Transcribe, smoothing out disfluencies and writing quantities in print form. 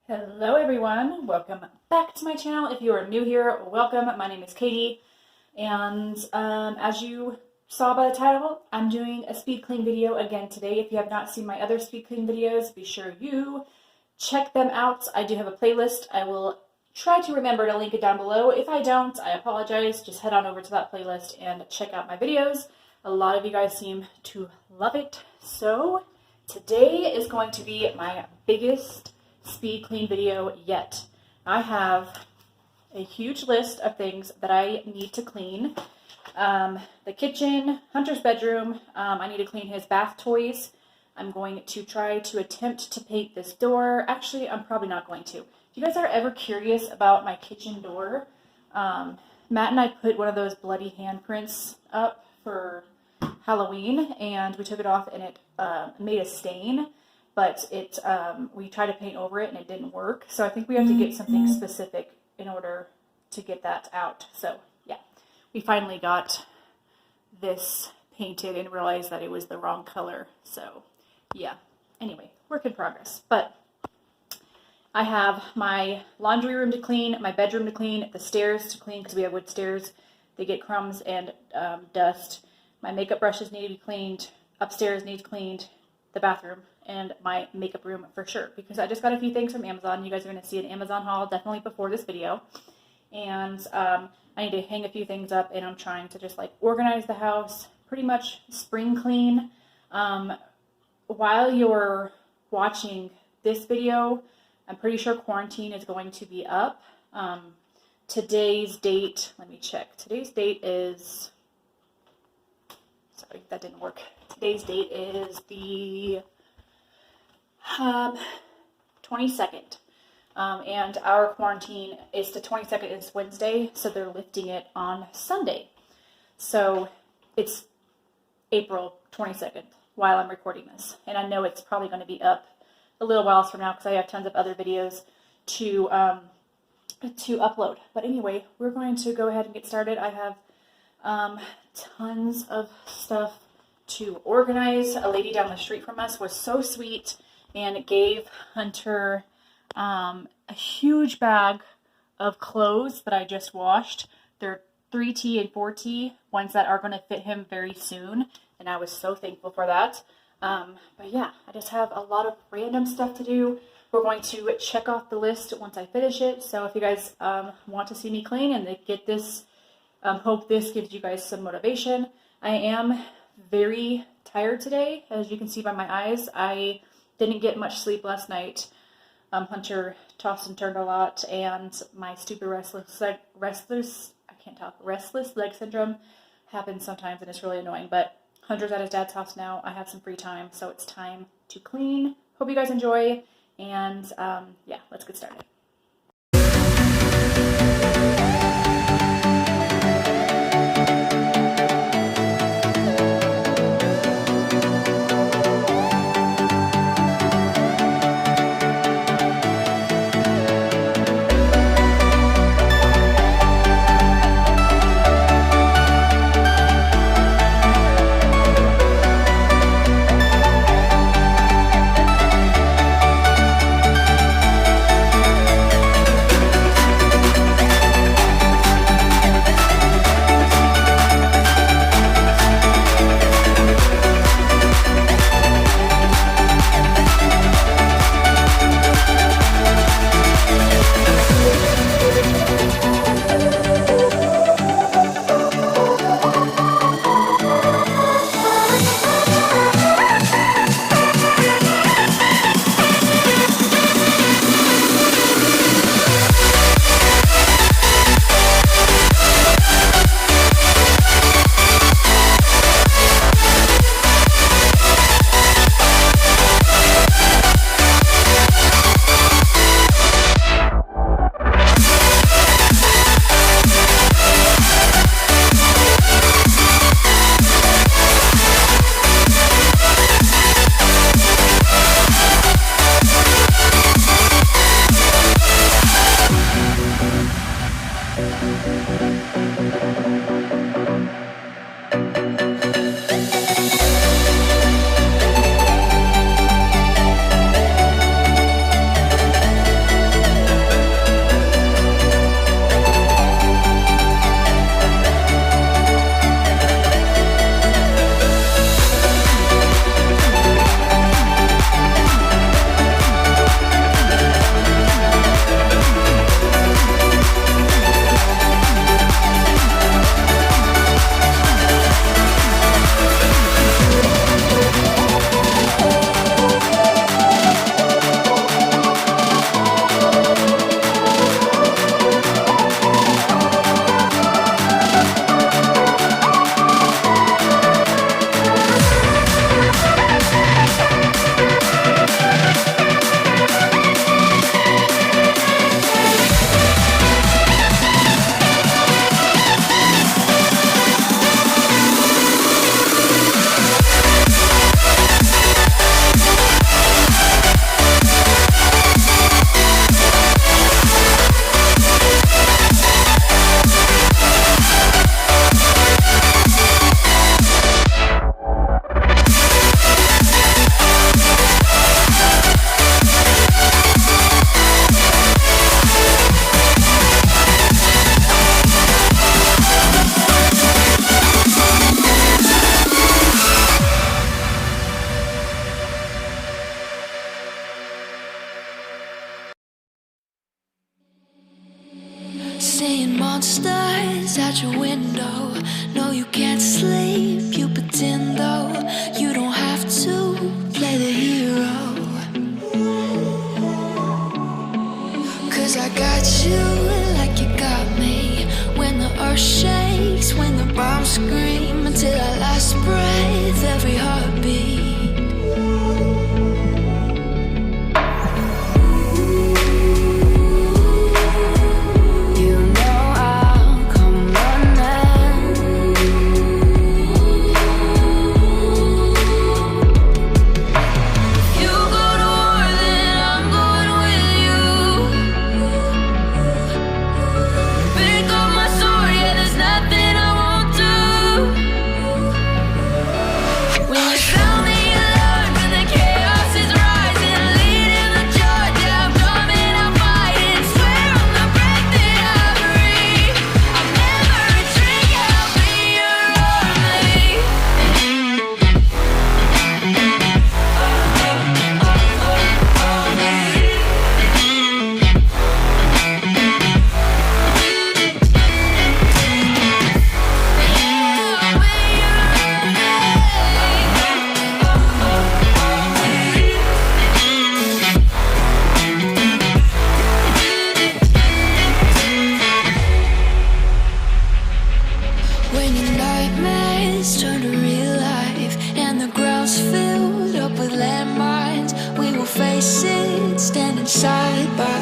Hello everyone, welcome back to my channel. If you are new here, welcome. My name is Katy, and as you saw by the title, I'm doing a speed clean video again today. If you have not seen my other speed clean videos, be sure you check them out. I do have a playlist. I will try to remember to link it down below. If I don't, I apologize. Just head on over to that playlist and check out my videos. A lot of you guys seem to love it. So today is going to be my biggest speed clean video yet. I have a huge list of things that I need to clean. The kitchen, Hunter's bedroom, I need to clean his bath toys. I'm going to try to attempt to paint this door. Actually, I'm probably not going to. If you guys are ever curious about my kitchen door, Matt and I put one of those bloody handprints up for Halloween, and we took it off and it made a stain. But we tried to paint over it and it didn't work. So I think we have to get something specific in order to get that out. So yeah, we finally got this painted and realized that it was the wrong color. So yeah, anyway, work in progress. But I have my laundry room to clean, my bedroom to clean, the stairs to clean because we have wood stairs. They get crumbs and dust. My makeup brushes need to be cleaned. Upstairs needs cleaned. The bathroom and my makeup room for sure, because I just got a few things from Amazon. You guys are going to see an Amazon haul definitely before this video, and I need to hang a few things up, and I'm trying to just like organize the house, pretty much spring clean. While you're watching this video, I'm pretty sure quarantine is going to be up. Today's date, let me check. Today's date is, sorry, that didn't work. Today's date is the 22nd, and our quarantine is the 22nd. It's Wednesday, so they're lifting it on Sunday. So it's April 22nd while I'm recording this, and I know it's probably going to be up a little while from now because I have tons of other videos to upload. But anyway, we're going to go ahead and get started. I have tons of stuff to organize. A lady down the street from us was so sweet and gave Hunter a huge bag of clothes that I just washed. They're 3T and 4T, ones that are going to fit him very soon, and I was so thankful for that. But yeah, I just have a lot of random stuff to do. We're going to check off the list once I finish it, so if you guys want to see me clean and get this, hope this gives you guys some motivation. I am very tired today, as you can see by my eyes. I didn't get much sleep last night. Hunter tossed and turned a lot, and my stupid restless leg syndrome happens sometimes, and it's really annoying. But Hunter's at his dad's house now. I have some free time, so it's time to clean. Hope you guys enjoy, and yeah, let's get started. Seeing monsters out your window. No, you can't sleep, you pretend though. You don't have to play the hero. 'Cause I got you like you got me. When the earth shakes, when the bombs scream, until our last breath, every heartbeat. Side by